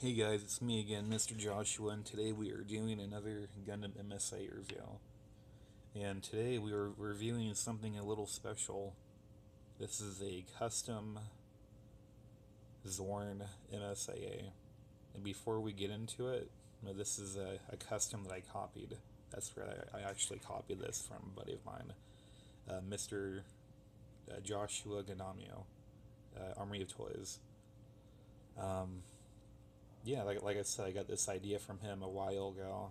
Hey guys, it's me again, Mr. Joshua, and today we are doing another Gundam MSA review. And today we are reviewing something a little special. This is a custom Zorn MSA. And before we get into it, this is a custom that I copied. That's where I actually copied this from a buddy of mine, Mr. Joshua Gundam, Army of Toys. Yeah, like I said, I got this idea from him a while ago.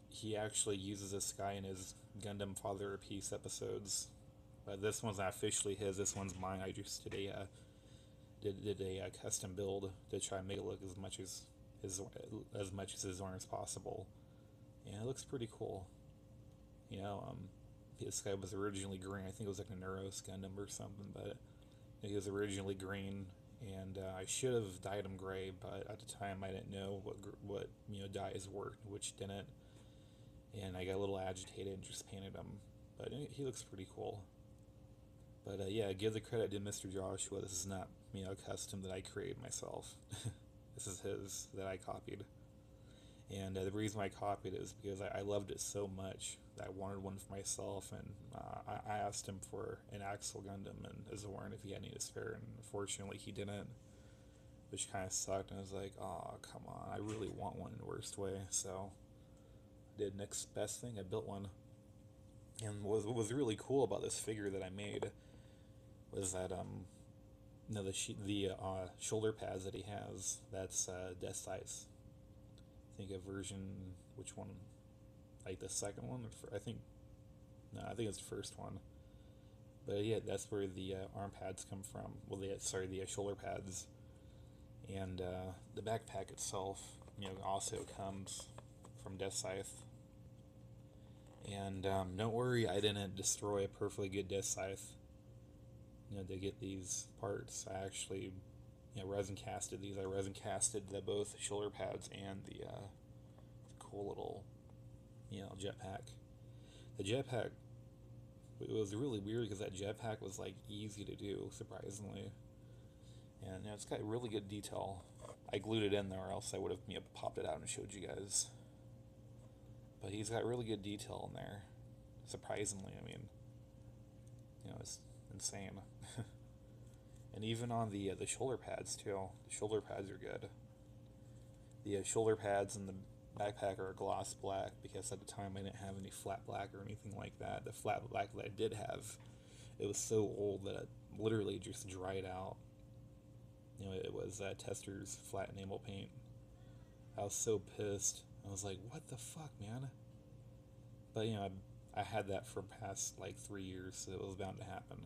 He actually uses this guy in his Gundam Father of Peace episodes. This one's not officially his. This one's mine. I just did a custom build to try and make it look as much as his Zorn as possible. And it looks pretty cool. You know, this guy was originally green. I think it was like a Neuros Gundam or something, but he was originally green. And I should have dyed him gray, but at the time I didn't know what dyes worked, which didn't, and I got a little agitated and just painted him. But he looks pretty cool. But yeah, give the credit to Mr. Joshua. This is not a custom that I created myself. This is his that I copied. And the reason why I copied it is because I loved it so much that I wanted one for myself, and I asked him for an Axel Gundam and a Zorn if he had any to spare, and unfortunately he didn't, which kind of sucked, and I was like, oh, come on, I really want one in the worst way, so I did next best thing, I built one. And what was really cool about this figure that I made was that, the shoulder pads that he has, that's Death Sights. I think a version, which one? Like the second one? I think it's the first one. But yeah, that's where the arm pads come from. Well, the shoulder pads. And the backpack itself, also comes from Death Scythe. And don't worry, I didn't destroy a perfectly good Death Scythe, to get these parts. I actually resin casted these. I resin casted both shoulder pads and the cool little, jetpack. The jetpack, it was really weird because that jetpack was like easy to do, surprisingly. And it's got really good detail. I glued it in there, or else I would have popped it out and showed you guys. But he's got really good detail in there, surprisingly. I mean, it's insane. And even on the shoulder pads too. The shoulder pads are good. The shoulder pads and the backpack are gloss black because at the time I didn't have any flat black or anything like that. The flat black that I did have, it was so old that it literally just dried out. It was Tester's flat enamel paint. I was so pissed. I was like, what the fuck, man? But I had that for past like 3 years, so it was bound to happen.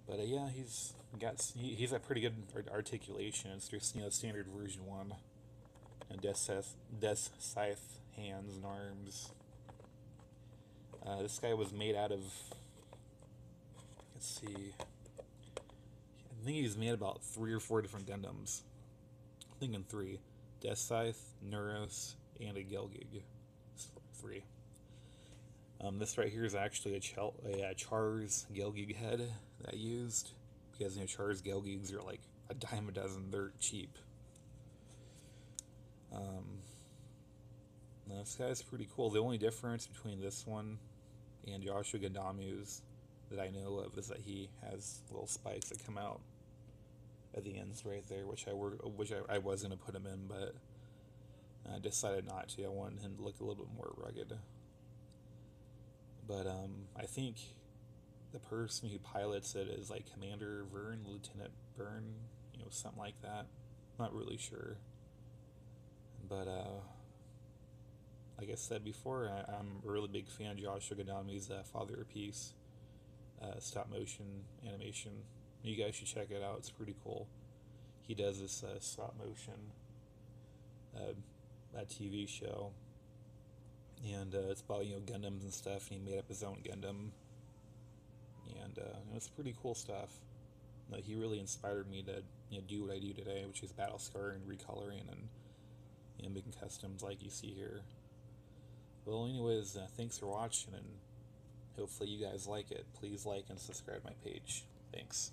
But yeah, he's got pretty good articulation. It's just standard version 1. And Death Scythe hands and arms. This guy was made out of, let's see, I think he's made about 3 or 4 different Gundams. I'm thinking 3. Death Scythe, Neuros, and a Gelgig. 3. This right here is actually a Char's Gelgig head that I used, because Char's Gelgigs are like a dime a dozen. They're cheap. This guy's pretty cool. The only difference between this one and Joshua Gundamu's that I know of is that he has little spikes that come out at the ends right there, which I was gonna put him in, but I decided not to. I wanted him to look a little bit more rugged. But I think the person who pilots it is like Commander Vern, Lieutenant Byrne, something like that. Not really sure. But like I said before, I'm a really big fan of Joshua Gundamu's Father of Peace stop motion animation. You guys should check it out. It's pretty cool. He does this stop motion TV show. And it's about Gundams and stuff, and he made up his own Gundam, and it's pretty cool stuff. He really inspired me to do what I do today, which is battle scarring, recoloring, and making customs like you see here. Well, anyways, thanks for watching, and hopefully you guys like it. Please like and subscribe my page. Thanks.